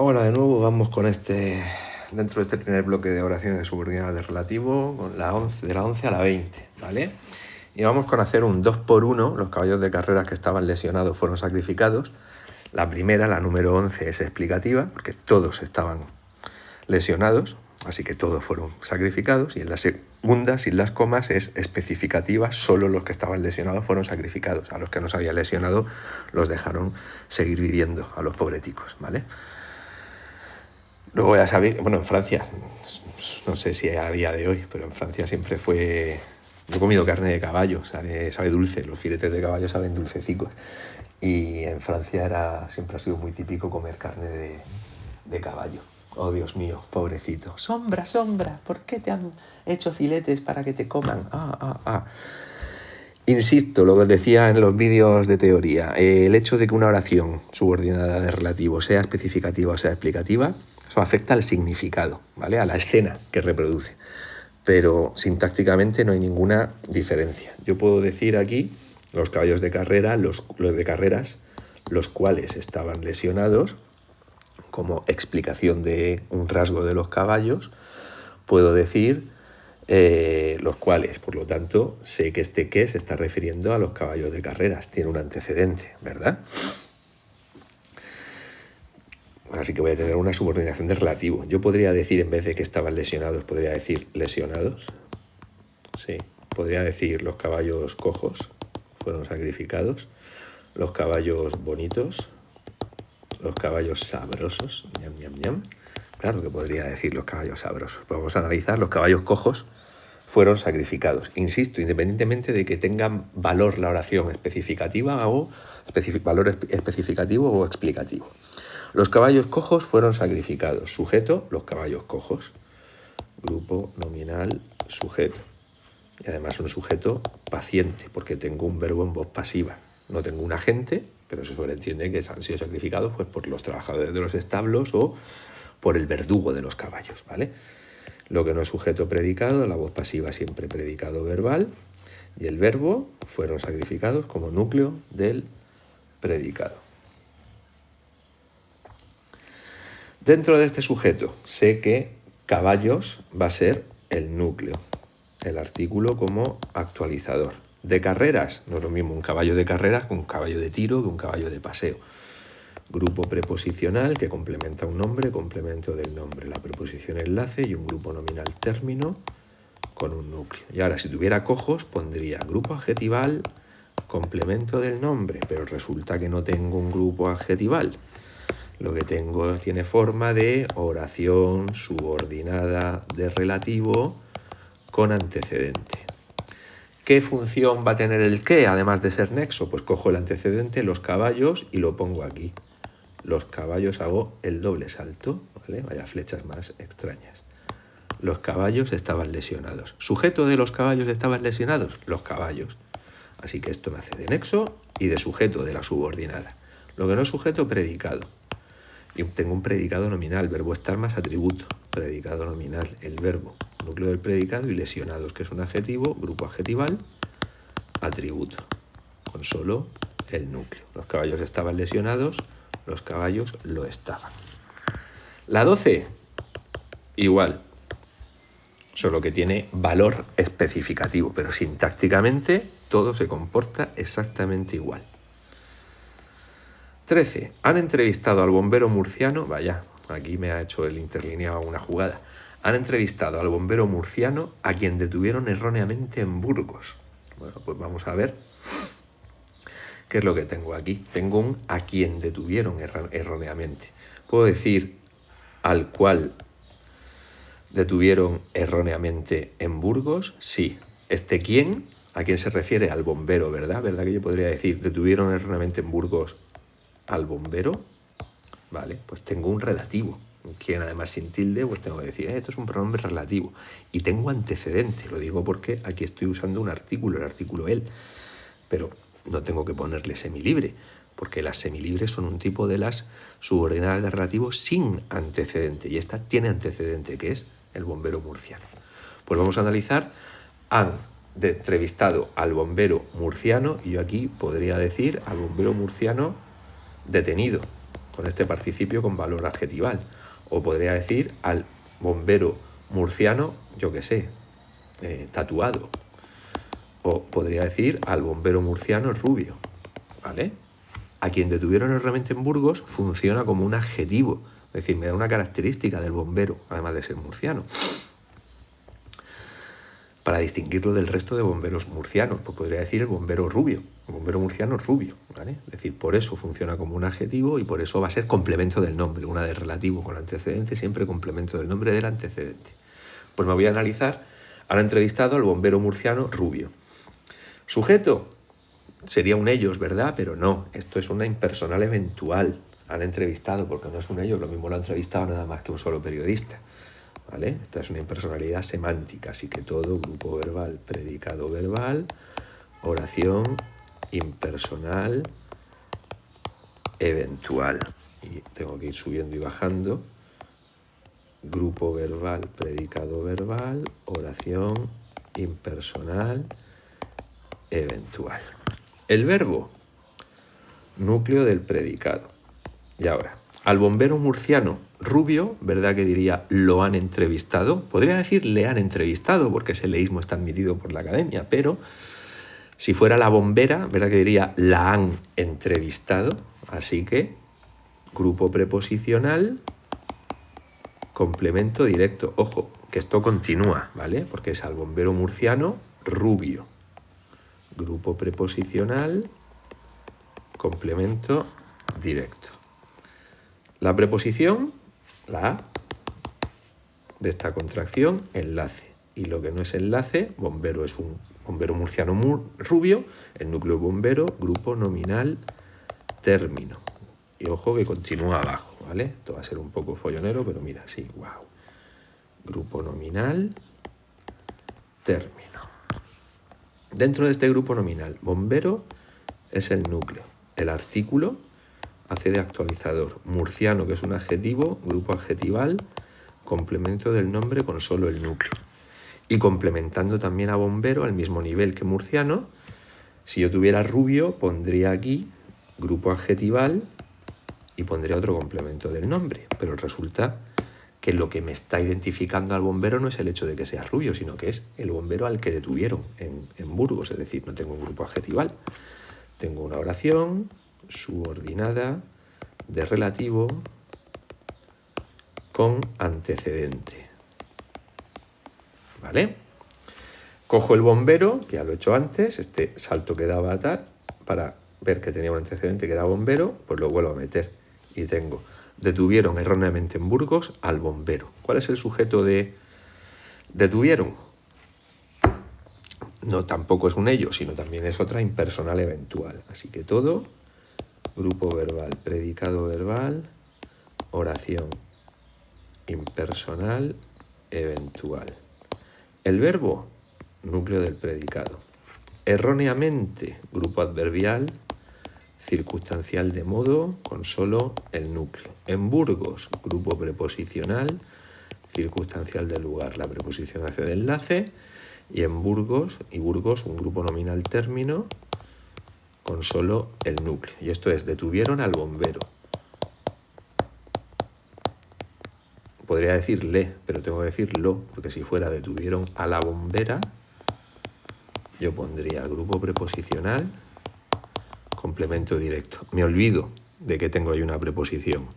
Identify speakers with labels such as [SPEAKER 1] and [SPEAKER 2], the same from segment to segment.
[SPEAKER 1] Hola de nuevo, vamos con dentro de este primer bloque de oraciones de subordinadas de relativo, con de la 11 a la 20, ¿vale? Y vamos con hacer un 2 por 1, los caballos de carreras que estaban lesionados fueron sacrificados. La primera, la número 11, es explicativa, porque todos estaban lesionados, así que todos fueron sacrificados, y en la segunda, sin las comas, es especificativa, solo los que estaban lesionados fueron sacrificados, a los que no se habían lesionado los dejaron seguir viviendo, a los pobreticos, ¿vale? Luego ya sabéis, bueno, en Francia, no sé si a día de hoy, pero en Francia siempre fue... Yo he comido carne de caballo, sabe dulce, los filetes de caballo saben dulcecicos. Y en Francia siempre ha sido muy típico comer carne de caballo. Oh, Dios mío, pobrecito. Sombra, sombra, ¿por qué te han hecho filetes para que te coman? Insisto, lo que os decía en los vídeos de teoría, el hecho de que una oración subordinada de relativo sea especificativa o sea explicativa, eso afecta al significado, ¿vale? A la escena que reproduce. Pero sintácticamente no hay ninguna diferencia. Yo puedo decir aquí los caballos de carrera, los de carreras, los cuales estaban lesionados, como explicación de un rasgo de los caballos. Puedo decir los cuales, por lo tanto, sé que este que se está refiriendo a los caballos de carreras, tiene un antecedente, ¿verdad? Así que voy a tener una subordinación de relativo. Yo podría decir, en vez de que estaban lesionados, podría decir lesionados. Sí, podría decir los caballos cojos fueron sacrificados, los caballos bonitos, los caballos sabrosos, ñam, ñam, ñam. Claro que podría decir los caballos sabrosos. Pues vamos a analizar los caballos cojos fueron sacrificados. Insisto, independientemente de que tengan valor la oración especificativa o valor especificativo o explicativo. Los caballos cojos fueron sacrificados. Sujeto, los caballos cojos. Grupo nominal sujeto. Y además un sujeto paciente, porque tengo un verbo en voz pasiva. No tengo un agente, pero se sobreentiende que han sido sacrificados pues, por los trabajadores de los establos o por el verdugo de los caballos, ¿vale? Lo que no es sujeto predicado, la voz pasiva siempre predicado verbal, y el verbo fueron sacrificados como núcleo del predicado. Dentro de este sujeto sé que caballos va a ser el núcleo, el artículo como actualizador. De carreras, no es lo mismo un caballo de carreras que un caballo de tiro que un caballo de paseo. Grupo preposicional que complementa un nombre, complemento del nombre, la preposición enlace y un grupo nominal término con un núcleo. Y ahora, si tuviera cojos, pondría grupo adjetival, complemento del nombre, pero resulta que no tengo un grupo adjetival. Lo que tengo tiene forma de oración subordinada de relativo con antecedente. ¿Qué función va a tener el qué, además de ser nexo? Pues cojo el antecedente, los caballos, y lo pongo aquí. Los caballos hago el doble salto, ¿vale? Vaya flechas más extrañas. Los caballos estaban lesionados. ¿Sujeto de los caballos estaban lesionados? Los caballos. Así que esto me hace de nexo y de sujeto de la subordinada. Lo que no es sujeto, predicado. Y tengo un predicado nominal, verbo estar más atributo. Predicado nominal, el verbo, núcleo del predicado, y lesionados, que es un adjetivo, grupo adjetival, atributo, con solo el núcleo. Los caballos estaban lesionados, los caballos lo estaban. La 12, igual, solo que tiene valor especificativo, pero sintácticamente todo se comporta exactamente igual. 13. Han entrevistado al bombero murciano, vaya, aquí me ha hecho el interlineado una jugada. Han entrevistado al bombero murciano a quien detuvieron erróneamente en Burgos. Bueno, pues vamos a ver qué es lo que tengo aquí. Tengo un a quien detuvieron erróneamente. ¿Puedo decir al cual detuvieron erróneamente en Burgos? Sí. ¿Este quién? ¿A quién se refiere? Al bombero, ¿verdad? ¿Verdad que yo podría decir detuvieron erróneamente en Burgos al bombero? Vale, pues tengo un relativo. Quien además sin tilde, pues tengo que decir, esto es un pronombre relativo. Y tengo antecedente, lo digo porque aquí estoy usando un artículo, el artículo él. Pero no tengo que ponerle semilibre, porque las semilibres son un tipo de las subordinadas de relativo sin antecedente. Y esta tiene antecedente, que es el bombero murciano. Pues vamos a analizar, han entrevistado al bombero murciano, y yo aquí podría decir al bombero murciano detenido, con este participio con valor adjetival. O podría decir al bombero murciano, yo qué sé, tatuado. O podría decir al bombero murciano rubio, ¿vale? A quien detuvieron erróneamente en Burgos funciona como un adjetivo, es decir, me da una característica del bombero, además de ser murciano. Para distinguirlo del resto de bomberos murcianos, pues podría decir el bombero rubio, el bombero murciano rubio, ¿vale? Es decir, por eso funciona como un adjetivo y por eso va a ser complemento del nombre, una de relativo con antecedente, siempre complemento del nombre del antecedente. Pues me voy a analizar al entrevistado al bombero murciano rubio. Sujeto, sería un ellos, ¿verdad? Pero no, esto es una impersonal eventual. Han entrevistado, porque no es un ellos, lo mismo lo ha entrevistado nada más que un solo periodista, ¿vale? Esta es una impersonalidad semántica, así que todo, grupo verbal, predicado verbal, oración impersonal eventual. Y tengo que ir subiendo y bajando. Grupo verbal, predicado verbal, oración impersonal eventual. El verbo, núcleo del predicado. Y ahora, al bombero murciano rubio, ¿verdad que diría lo han entrevistado? Podría decir le han entrevistado, porque ese leísmo está admitido por la academia, pero si fuera la bombera, ¿verdad que diría la han entrevistado? Así que, grupo preposicional, complemento directo. Ojo, que esto continúa, ¿vale? Porque es al bombero murciano rubio. Grupo preposicional, complemento directo. La preposición, la A, de esta contracción, enlace. Y lo que no es enlace, bombero es un bombero murciano rubio, el núcleo bombero, grupo nominal, término. Y ojo que continúa abajo, ¿vale? Esto va a ser un poco follonero, pero mira, sí, wow. Grupo nominal, término. Dentro de este grupo nominal, bombero es el núcleo. El artículo hace de actualizador. Murciano, que es un adjetivo, grupo adjetival, complemento del nombre con solo el núcleo. Y complementando también a bombero al mismo nivel que murciano, si yo tuviera rubio, pondría aquí grupo adjetival y pondría otro complemento del nombre. Pero resulta que lo que me está identificando al bombero no es el hecho de que sea rubio, sino que es el bombero al que detuvieron en Burgos. Es decir, no tengo un grupo adjetival. Tengo una oración subordinada de relativo con antecedente. ¿Vale? Cojo el bombero, que ya lo he hecho antes, este salto que daba a tal, para ver que tenía un antecedente que era bombero, pues lo vuelvo a meter. Y tengo, detuvieron erróneamente en Burgos al bombero. ¿Cuál es el sujeto de detuvieron? No, tampoco es un ello, sino también es otra impersonal eventual. Así que todo, grupo verbal, predicado verbal, oración impersonal eventual. El verbo, núcleo del predicado. Erróneamente, grupo adverbial, circunstancial de modo, con solo el núcleo. En Burgos, grupo preposicional, circunstancial de lugar, la preposición hace de enlace. Y en Burgos, un grupo nominal término, con solo el núcleo. Y esto es, detuvieron al bombero. Podría decir le, pero tengo que decir lo, porque si fuera detuvieron a la bombera, yo pondría grupo preposicional, complemento directo. Me olvido de que tengo ahí una preposición.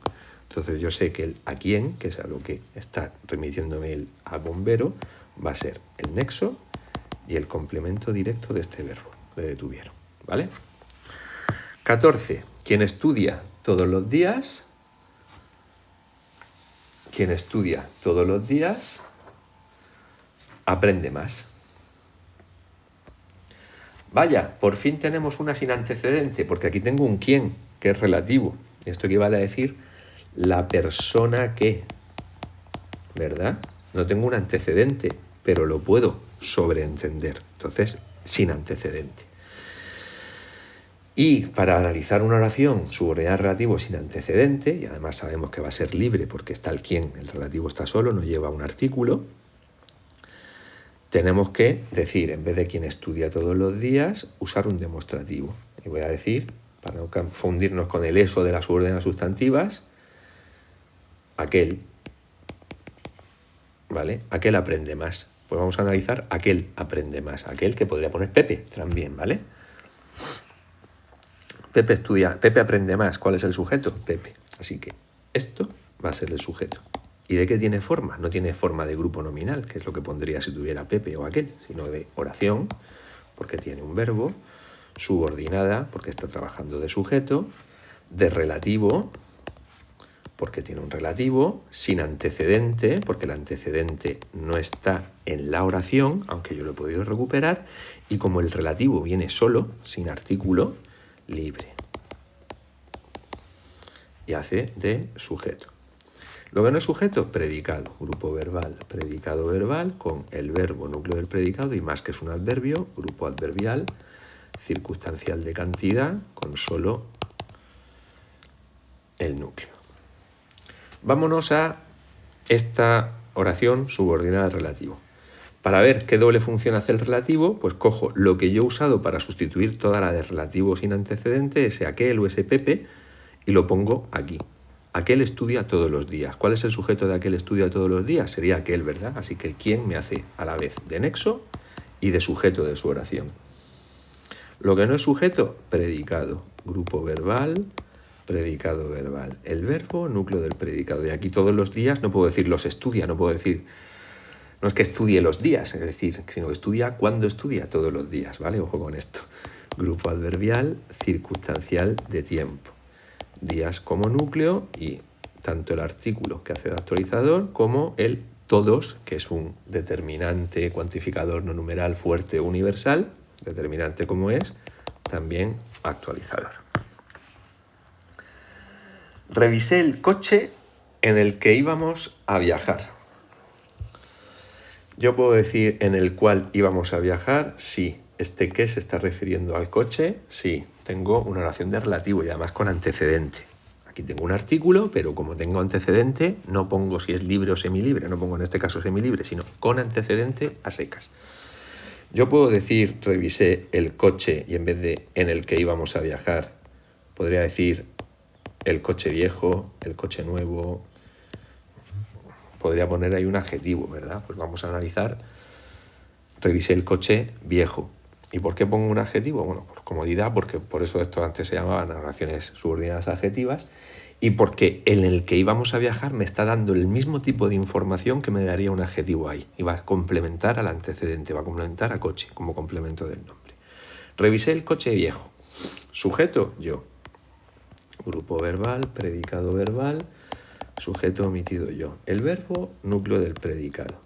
[SPEAKER 1] Entonces yo sé que el a quién, que es a lo que está remitiéndome el a bombero, va a ser el nexo y el complemento directo de este verbo, le detuvieron, ¿vale? 14. Quien estudia todos los días aprende más. Vaya, por fin tenemos una sin antecedente, porque aquí tengo un quién, que es relativo. Esto equivale a decir la persona que, ¿verdad? No tengo un antecedente, pero lo puedo sobreentender. Entonces, sin antecedente. Y para analizar una oración subordinada relativo sin antecedente, y además sabemos que va a ser libre porque está el quién, el relativo está solo, no lleva un artículo, tenemos que decir, en vez de quien estudia todos los días, usar un demostrativo. Y voy a decir para no confundirnos con el eso de las subordinadas sustantivas, aquel, ¿vale? Aquel aprende más. Pues vamos a analizar aquel aprende más. Aquel que podría poner Pepe también, ¿vale? Pepe estudia, Pepe aprende más. ¿Cuál es el sujeto? Pepe. Así que esto va a ser el sujeto. ¿Y de qué tiene forma? No tiene forma de grupo nominal, que es lo que pondría si tuviera Pepe o aquel, sino de oración, porque tiene un verbo, subordinada, porque está trabajando de sujeto, de relativo, porque tiene un relativo, sin antecedente, porque el antecedente no está en la oración, aunque yo lo he podido recuperar, y como el relativo viene solo, sin artículo, libre. Y hace de sujeto. Lo que no es sujeto, predicado, grupo verbal, predicado verbal, con el verbo, núcleo del predicado, y más que es un adverbio, grupo adverbial, circunstancial de cantidad, con solo el núcleo. Vámonos a esta oración subordinada al relativo. Para ver qué doble función hace el relativo, pues cojo lo que yo he usado para sustituir toda la de relativo sin antecedente, ese aquel o ese Pepe, y lo pongo aquí. Aquel estudia todos los días. ¿Cuál es el sujeto de aquel estudia todos los días? Sería aquel, ¿verdad? Así que el quién me hace a la vez de nexo y de sujeto de su oración. Lo que no es sujeto, predicado, grupo verbal, predicado verbal. El verbo, núcleo del predicado. Y aquí todos los días no puedo decir los estudia, no puedo decir, no es que estudie los días, es decir, sino que estudia cuando estudia todos los días, ¿vale? Ojo con esto. Grupo adverbial, circunstancial de tiempo. Días como núcleo y tanto el artículo que hace de actualizador como el todos, que es un determinante cuantificador no numeral fuerte universal, determinante como es, también actualizador. Revisé el coche en el que íbamos a viajar. Yo puedo decir en el cual íbamos a viajar, sí. ¿Este qué se está refiriendo al coche? Sí. Tengo una oración de relativo y además con antecedente. Aquí tengo un artículo, pero como tengo antecedente, no pongo si es libre o semilibre, no pongo en este caso semilibre, sino con antecedente a secas. Yo puedo decir, revisé el coche y en vez de en el que íbamos a viajar, podría decir el coche viejo, el coche nuevo. Podría poner ahí un adjetivo, ¿verdad? Pues vamos a analizar, revisé el coche viejo. ¿Y por qué pongo un adjetivo? Bueno, por comodidad, porque por eso esto antes se llamaban oraciones subordinadas adjetivas, y porque en el que íbamos a viajar me está dando el mismo tipo de información que me daría un adjetivo ahí. Y va a complementar al antecedente, va a complementar a coche como complemento del nombre. Revisé el coche viejo. Sujeto, yo. Grupo verbal, predicado verbal, sujeto omitido yo. El verbo, núcleo del predicado.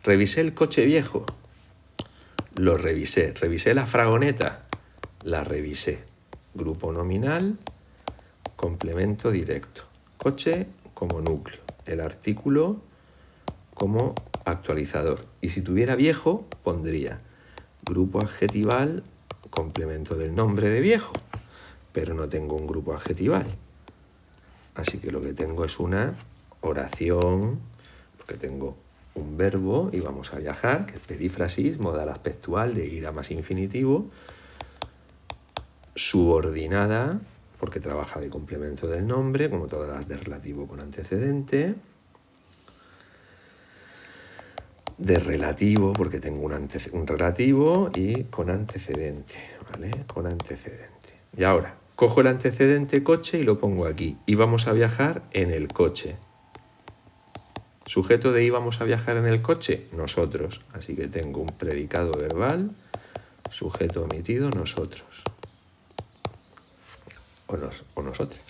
[SPEAKER 1] Revisé el coche viejo. Lo revisé. Revisé la fragoneta. La revisé. Grupo nominal, complemento directo. Coche como núcleo. El artículo como actualizador. Y si tuviera viejo, pondría grupo adjetival, complemento del nombre de viejo. Pero no tengo un grupo adjetival. Así que lo que tengo es una oración, porque tengo un verbo y vamos a viajar, que es perífrasis, modal aspectual de ir a más infinitivo, subordinada, porque trabaja de complemento del nombre, como todas las de relativo con antecedente, de relativo, porque tengo un relativo y con antecedente, ¿vale? Con antecedente. Y ahora, cojo el antecedente coche y lo pongo aquí. Íbamos a viajar en el coche. ¿Sujeto de íbamos a viajar en el coche? Nosotros. Así que tengo un predicado verbal, sujeto omitido, nosotros. O nosotras.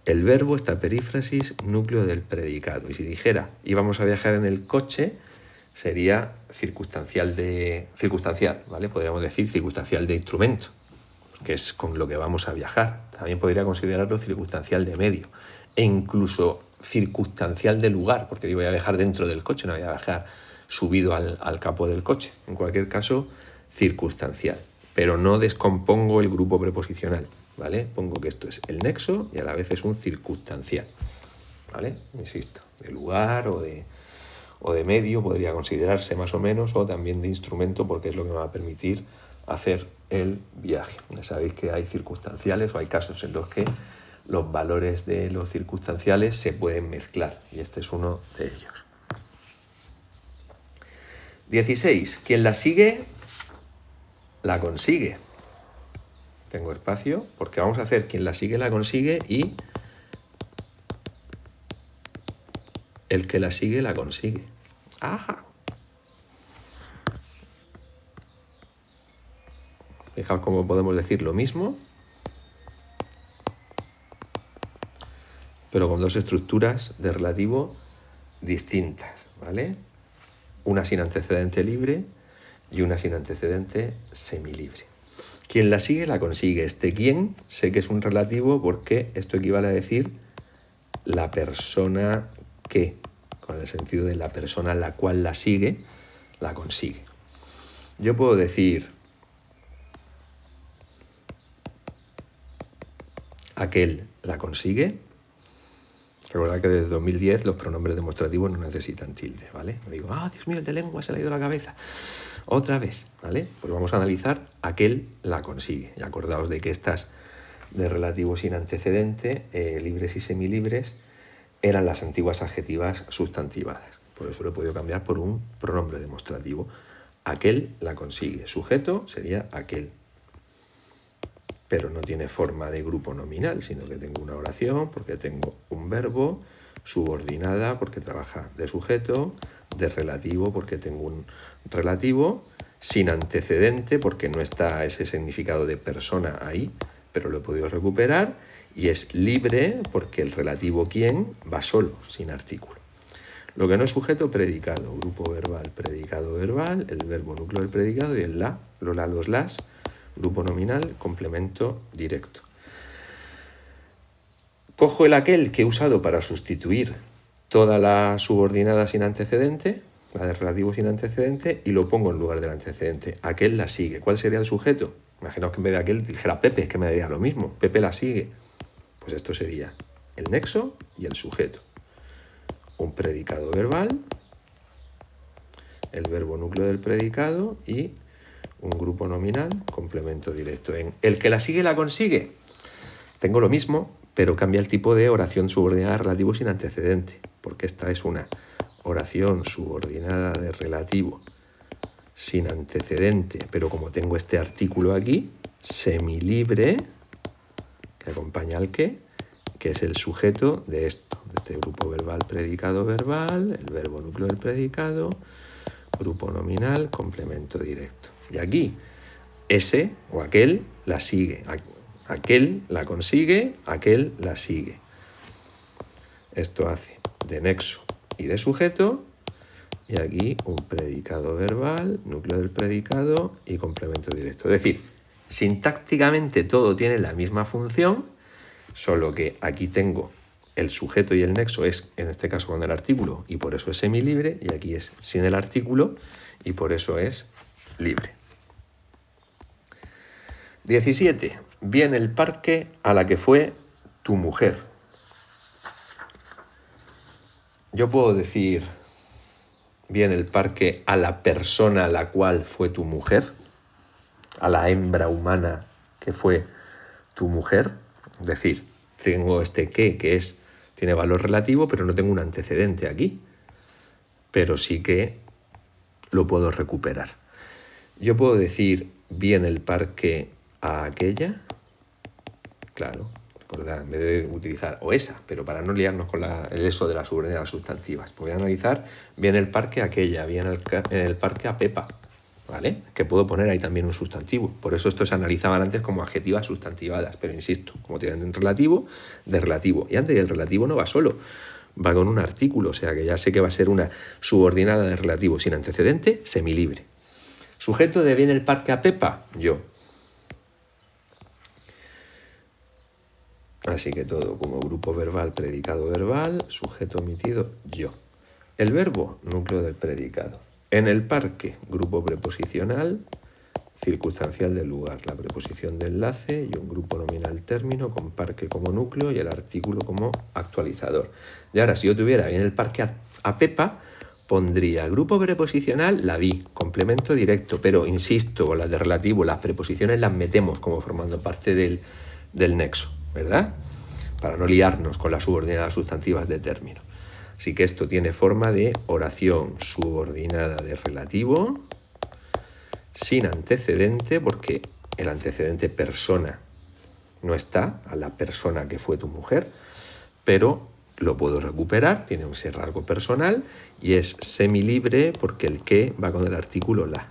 [SPEAKER 1] El verbo, esta perífrasis, núcleo del predicado. Y si dijera íbamos a viajar en el coche, sería circunstancial, ¿vale? Podríamos decir circunstancial de instrumento, que es con lo que vamos a viajar. También podría considerarlo circunstancial de medio. E incluso circunstancial de lugar, porque digo, voy a viajar dentro del coche, no voy a viajar subido al capó del coche. En cualquier caso, circunstancial. Pero no descompongo el grupo preposicional, ¿vale? Pongo que esto es el nexo y a la vez es un circunstancial, ¿vale? Insisto, de lugar o de medio podría considerarse más o menos, o también de instrumento, porque es lo que me va a permitir hacer el viaje. Ya sabéis que hay circunstanciales o hay casos en los que los valores de los circunstanciales se pueden mezclar y este es uno de ellos. 16. Quien la sigue, la consigue. Tengo espacio porque vamos a hacer quien la sigue, la consigue y el que la sigue, la consigue. ¡Ajá! Fijaos cómo podemos decir lo mismo, pero con dos estructuras de relativo distintas, ¿vale? Una sin antecedente libre y una sin antecedente semilibre. Quien la sigue, la consigue. Este quién sé que es un relativo porque esto equivale a decir la persona que, con el sentido de la persona la cual la sigue, la consigue. Yo puedo decir aquel la consigue. Recordad que desde 2010 los pronombres demostrativos no necesitan tilde, ¿vale? No digo, Dios mío, el de lengua se le ha ido la cabeza. Otra vez, ¿vale? Pues vamos a analizar aquel la consigue. Y acordaos de que estas de relativo sin antecedente, libres y semilibres, eran las antiguas adjetivas sustantivadas. Por eso lo he podido cambiar por un pronombre demostrativo. Aquel la consigue. Sujeto sería aquel. Pero no tiene forma de grupo nominal, sino que tengo una oración porque tengo un verbo, subordinada porque trabaja de sujeto, de relativo porque tengo un relativo, sin antecedente porque no está ese significado de persona ahí, pero lo he podido recuperar, y es libre porque el relativo quién va solo, sin artículo. Lo que no es sujeto, predicado, grupo verbal, predicado verbal, el verbo núcleo del predicado y el la, los las, grupo nominal, complemento directo. Cojo el aquel que he usado para sustituir toda la subordinada sin antecedente, la de relativo sin antecedente, y lo pongo en lugar del antecedente. Aquel la sigue. ¿Cuál sería el sujeto? Imaginaos que en vez de aquel dijera Pepe, que me daría lo mismo. Pepe la sigue. Pues esto sería el nexo y el sujeto. Un predicado verbal, el verbo núcleo del predicado y un grupo nominal, complemento directo. En el que la sigue, la consigue. Tengo lo mismo, pero cambia el tipo de oración subordinada relativo sin antecedente, porque esta es una oración subordinada de relativo sin antecedente, pero como tengo este artículo aquí, semilibre, que acompaña al que es el sujeto de esto, de este grupo verbal, predicado verbal, el verbo núcleo del predicado, grupo nominal, complemento directo. Y aquí, ese o aquel la sigue, aquel la consigue, aquel la sigue. Esto hace de nexo y de sujeto, y aquí un predicado verbal, núcleo del predicado y complemento directo. Es decir, sintácticamente todo tiene la misma función, solo que aquí tengo el sujeto y el nexo es, en este caso, con el artículo, y por eso es semilibre, y aquí es sin el artículo, y por eso es libre. 17. Viene el parque a la que fue tu mujer. Yo puedo decir, viene el parque a la persona a la cual fue tu mujer, a la hembra humana que fue tu mujer. Es decir, tengo este que tiene valor relativo, pero no tengo un antecedente aquí. Pero sí que lo puedo recuperar. Yo puedo decir, viene el parque a aquella. Claro, recordad, en vez de utilizar o esa, pero para no liarnos con el eso de las subordinadas sustantivas, pues voy a analizar, viene el parque a aquella, viene el parque a Pepa, ¿vale? Que puedo poner ahí también un sustantivo. Por eso estos se analizaban antes como adjetivas sustantivadas, pero insisto, como tienen un relativo, de relativo. Y antes el relativo no va solo, va con un artículo, o sea que ya sé que va a ser una subordinada de relativo sin antecedente, semilibre. Sujeto de viene el parque a Pepa, yo. Así que todo como grupo verbal, predicado verbal, sujeto omitido, yo. El verbo, núcleo del predicado. En el parque, grupo preposicional, circunstancial del lugar, la preposición de enlace y un grupo nominal término con parque como núcleo y el artículo como actualizador. Y ahora, si yo tuviera en el parque a Pepa, pondría grupo preposicional, la vi, complemento directo, pero insisto, con las de relativo, las preposiciones las metemos como formando parte del nexo, ¿verdad? Para no liarnos con las subordinadas sustantivas de término. Así que esto tiene forma de oración subordinada de relativo, sin antecedente, porque el antecedente persona no está, a la persona que fue tu mujer, pero lo puedo recuperar, tiene un ser largo personal y es semilibre porque el que va con el artículo la.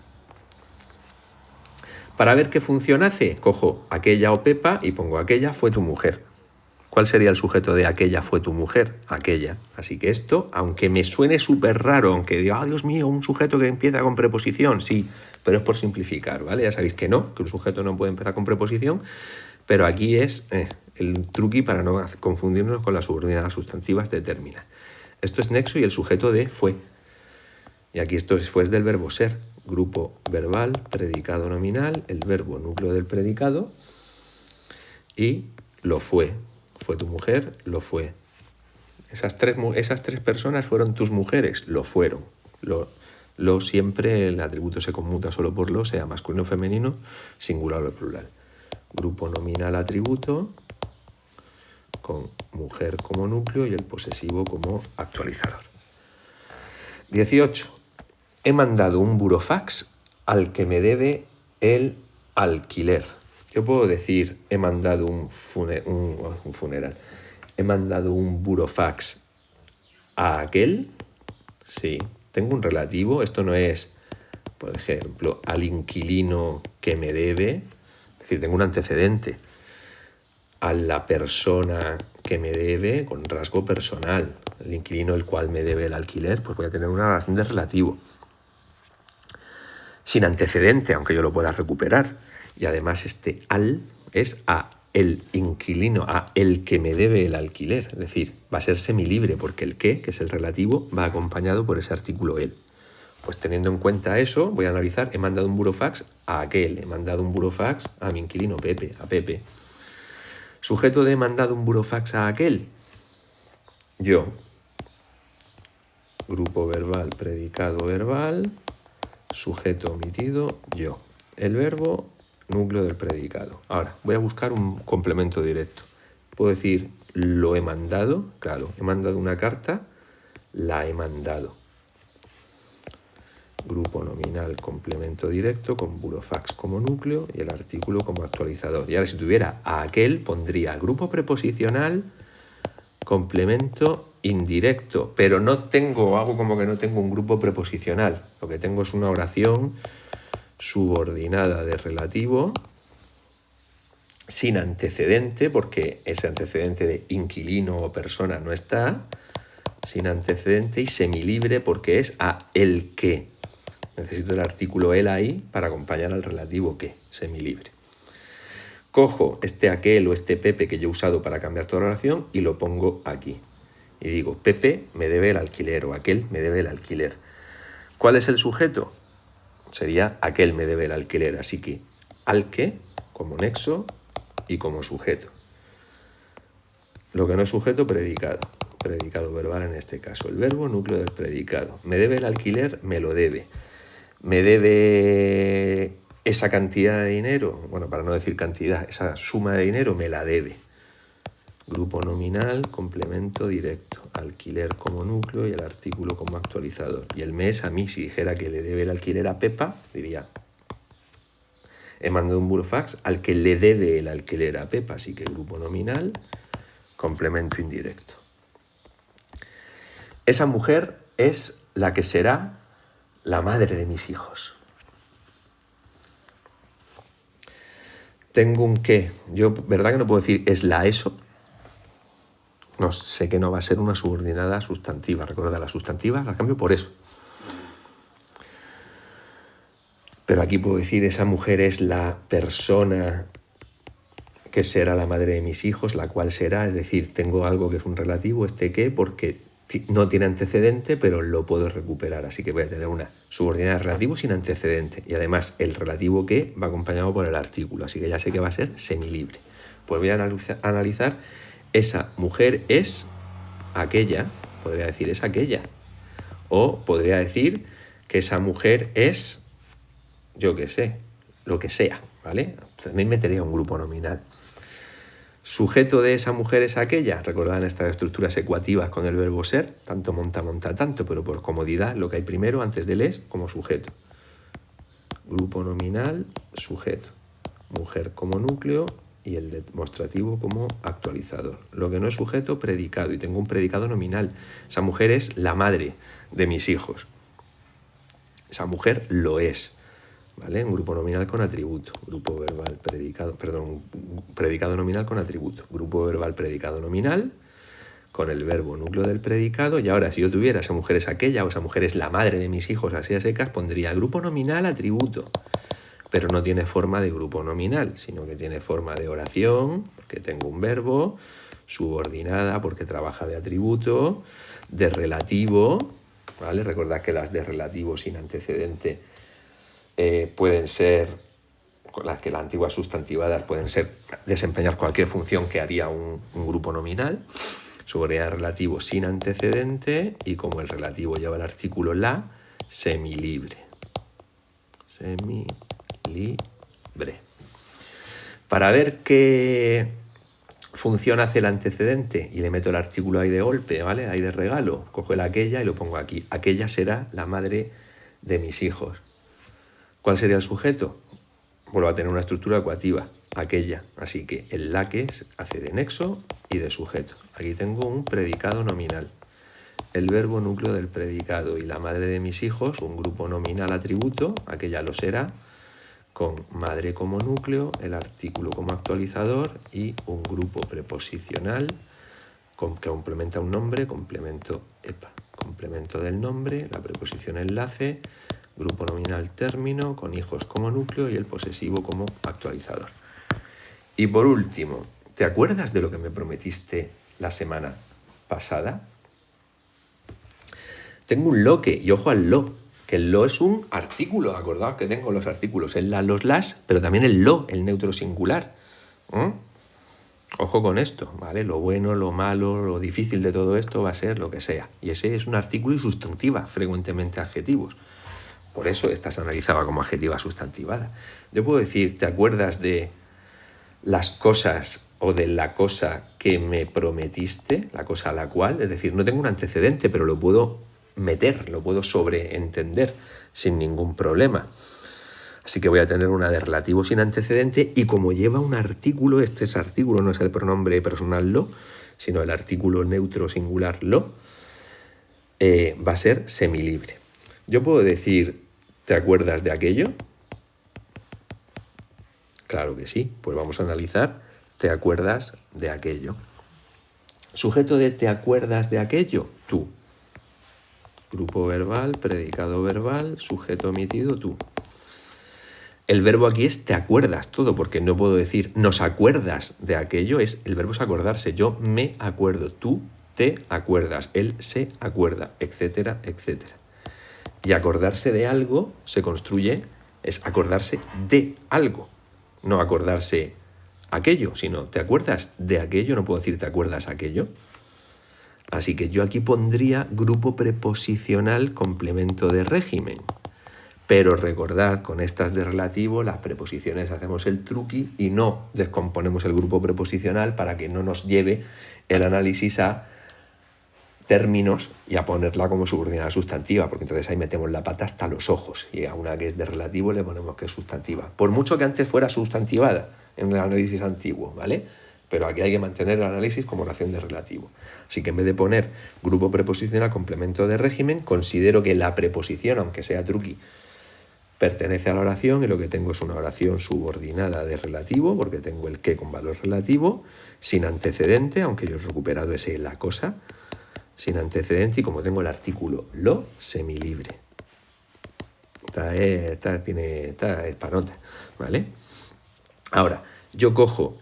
[SPEAKER 1] Para ver qué función hace, cojo aquella o Pepa y pongo aquella fue tu mujer. ¿Cuál sería el sujeto de aquella fue tu mujer? Aquella. Así que esto, aunque me suene súper raro, aunque diga, Dios mío, un sujeto que empieza con preposición, sí, pero es por simplificar, ¿vale? Ya sabéis que no, que un sujeto no puede empezar con preposición, pero aquí es el truqui para no confundirnos con las subordinadas sustantivas determina. Esto es nexo y el sujeto de fue. Y aquí esto fue del verbo ser. Grupo verbal, predicado nominal, el verbo núcleo del predicado y lo fue. Fue tu mujer, lo fue. Esas tres personas fueron tus mujeres, lo fueron. Lo siempre el atributo se conmuta solo por lo, sea masculino o femenino, singular o plural. Grupo nominal atributo con mujer como núcleo y el posesivo como actualizador. 18. He mandado un burofax al que me debe el alquiler. Yo puedo decir, he mandado un funeral. He mandado un burofax a aquel. Sí, tengo un relativo. Esto no es, por ejemplo, al inquilino que me debe. Es decir, tengo un antecedente. A la persona que me debe con rasgo personal. El inquilino el cual me debe el alquiler, pues voy a tener una relación de relativo. Sin antecedente, aunque yo lo pueda recuperar. Y además este al es a el inquilino, a el que me debe el alquiler. Es decir, va a ser semilibre porque el que es el relativo, va acompañado por ese artículo el. Pues teniendo en cuenta eso, voy a analizar, he mandado un burofax a aquel, he mandado un burofax a mi inquilino Pepe, a Pepe. Sujeto de he mandado un burofax a aquel, yo. Grupo verbal, predicado verbal, sujeto omitido, yo. El verbo, núcleo del predicado. Ahora, voy a buscar un complemento directo. Puedo decir, lo he mandado. Claro, he mandado una carta, la he mandado. Grupo nominal, complemento directo, con burofax como núcleo y el artículo como actualizador. Y ahora, si tuviera a aquel, pondría grupo preposicional, complemento indirecto, pero no tengo, hago como que no tengo un grupo preposicional. Lo que tengo es una oración subordinada de relativo sin antecedente, porque ese antecedente de inquilino o persona no está, sin antecedente y semilibre porque es a el que. Necesito el artículo el ahí para acompañar al relativo que, semilibre. Cojo este aquel o este Pepe que yo he usado para cambiar toda la oración y lo pongo aquí. Y digo, Pepe me debe el alquiler o aquel me debe el alquiler. ¿Cuál es el sujeto? Sería aquel me debe el alquiler. Así que al que como nexo y como sujeto. Lo que no es sujeto, predicado. Predicado verbal en este caso. El verbo, núcleo del predicado. Me debe el alquiler, me lo debe. Me debe esa cantidad de dinero, bueno, para no decir cantidad, esa suma de dinero me la debe. Grupo nominal, complemento directo, alquiler como núcleo y el artículo como actualizador. Y el mes, a mí, si dijera que le debe el alquiler a Pepa, diría, he mandado un burofax al que le debe el alquiler a Pepa, así que grupo nominal, complemento indirecto. Esa mujer es la que será la madre de mis hijos. Tengo un qué. Yo, ¿verdad que no puedo decir es la eso? No, sé que no va a ser una subordinada sustantiva. Recuerda, las sustantivas las cambio por eso. Pero aquí puedo decir esa mujer es la persona que será la madre de mis hijos, la cual será, es decir, tengo algo que es un relativo, este qué, porque no tiene antecedente, pero lo puedo recuperar. Así que voy a tener una subordinada de relativo sin antecedente. Y además el relativo que va acompañado por el artículo. Así que ya sé que va a ser semilibre. Pues voy a analizar esa mujer es aquella, podría decir es aquella. O podría decir que esa mujer es, yo qué sé, lo que sea, ¿vale? También metería un grupo nominal. Sujeto de esa mujer es aquella. Recordad estas estructuras ecuativas con el verbo ser, tanto monta, monta, tanto, pero por comodidad lo que hay primero antes del es como sujeto. Grupo nominal, sujeto. Mujer como núcleo y el demostrativo como actualizador. Lo que no es sujeto, predicado. Y tengo un predicado nominal. Esa mujer es la madre de mis hijos. Esa mujer lo es. ¿Vale? Un grupo nominal con atributo. Grupo verbal predicado, perdón, predicado nominal con atributo. Grupo verbal predicado nominal con el verbo núcleo del predicado. Y ahora, si yo tuviera esa mujer es aquella o esa mujer es la madre de mis hijos, así a secas, pondría grupo nominal atributo. Pero no tiene forma de grupo nominal, sino que tiene forma de oración, porque tengo un verbo, subordinada, porque trabaja de atributo, de relativo, ¿vale? Recordad que las de relativo sin antecedente pueden ser, las que las antiguas sustantivadas pueden ser, desempeñar cualquier función que haría un grupo nominal, subordinada relativo sin antecedente, y como el relativo lleva el artículo la, semilibre. Semilibre. Para ver qué función hace el antecedente y le meto el artículo ahí de golpe, ¿vale? Ahí de regalo, cojo el aquella y lo pongo aquí. Aquella será la madre de mis hijos. ¿Cuál sería el sujeto? Vuelvo a tener una estructura ecuativa, aquella. Así que el la que hace de nexo y de sujeto. Aquí tengo un predicado nominal. El verbo núcleo del predicado y la madre de mis hijos, un grupo nominal atributo, aquella lo será, con madre como núcleo, el artículo como actualizador y un grupo preposicional que complementa un nombre, complemento del nombre, la preposición enlace, grupo nominal término, con hijos como núcleo y el posesivo como actualizador. Y por último, ¿te acuerdas de lo que me prometiste la semana pasada? Tengo un lo que, y ojo al lo, que el lo es un artículo, acordaos que tengo los artículos, el la, los las, pero también el lo, el neutro singular. Ojo con esto, ¿vale? Lo bueno, lo malo, lo difícil de todo esto va a ser lo que sea. Y ese es un artículo y sustantiva, frecuentemente adjetivos. Por eso esta se analizaba como adjetiva sustantivada. Yo puedo decir, ¿te acuerdas de las cosas o de la cosa que me prometiste, la cosa a la cual? Es decir, no tengo un antecedente, pero lo puedo meter, lo puedo sobreentender sin ningún problema. Así que voy a tener una de relativo sin antecedente y como lleva un artículo, este es artículo, no es el pronombre personal lo, sino el artículo neutro singular lo, va a ser semilibre. Yo puedo decir, ¿te acuerdas de aquello? Claro que sí, pues vamos a analizar, ¿te acuerdas de aquello? Sujeto de ¿te acuerdas de aquello? Tú. Grupo verbal, predicado verbal, sujeto omitido, tú. El verbo aquí es te acuerdas todo, porque no puedo decir nos acuerdas de aquello, el verbo es acordarse, yo me acuerdo, tú te acuerdas, él se acuerda, etcétera, etcétera. Y acordarse de algo se construye, es acordarse de algo, no acordarse aquello, sino te acuerdas de aquello, no puedo decir te acuerdas aquello. Así que yo aquí pondría grupo preposicional complemento de régimen. Pero recordad, con estas de relativo, las preposiciones hacemos el truqui y no descomponemos el grupo preposicional para que no nos lleve el análisis a términos y a ponerla como subordinada sustantiva, porque entonces ahí metemos la pata hasta los ojos y a una que es de relativo le ponemos que es sustantiva. Por mucho que antes fuera sustantivada en el análisis antiguo, ¿vale? Pero aquí hay que mantener el análisis como oración de relativo. Así que en vez de poner grupo preposicional complemento de régimen, considero que la preposición, aunque sea truqui, pertenece a la oración y lo que tengo es una oración subordinada de relativo, porque tengo el que con valor relativo, sin antecedente, aunque yo he recuperado ese la cosa, sin antecedente y como tengo el artículo lo, semilibre. Esta es panota, ¿vale? Ahora, yo cojo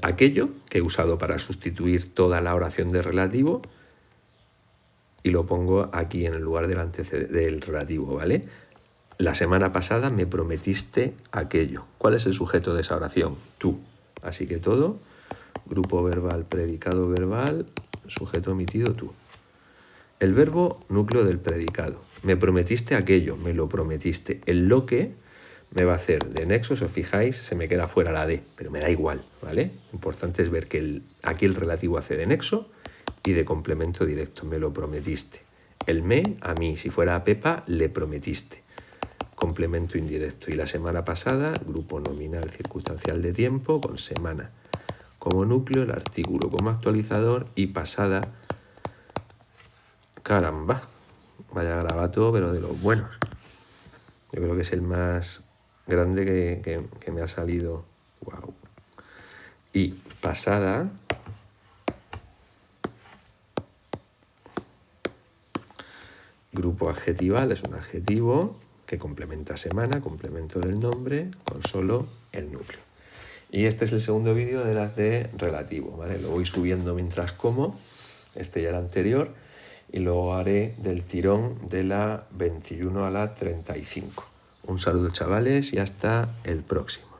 [SPEAKER 1] aquello que he usado para sustituir toda la oración de relativo y lo pongo aquí en el lugar del relativo, ¿vale? La semana pasada me prometiste aquello. ¿Cuál es el sujeto de esa oración? Tú. Así que todo, grupo verbal, predicado verbal, sujeto omitido, tú. El verbo núcleo del predicado. Me prometiste aquello, me lo prometiste. El lo que me va a hacer de nexo, si os fijáis, se me queda fuera la de, pero me da igual, ¿vale? Importante es ver que aquí el relativo hace de nexo y de complemento directo, me lo prometiste. El me, a mí, si fuera a Pepa, le prometiste. Complemento indirecto. Y la semana pasada, grupo nominal circunstancial de tiempo con semana como núcleo, el artículo como actualizador y pasada. Caramba, vaya garabato, pero de los buenos. Yo creo que es el más grande que me ha salido. Wow. Y pasada, grupo adjetival, es un adjetivo que complementa semana, complemento del nombre, con solo el núcleo. Y este es el segundo vídeo de las de relativo, ¿vale? Lo voy subiendo mientras como, este ya el anterior, y luego haré del tirón de la 21 a la 35. Un saludo, chavales, y hasta el próximo.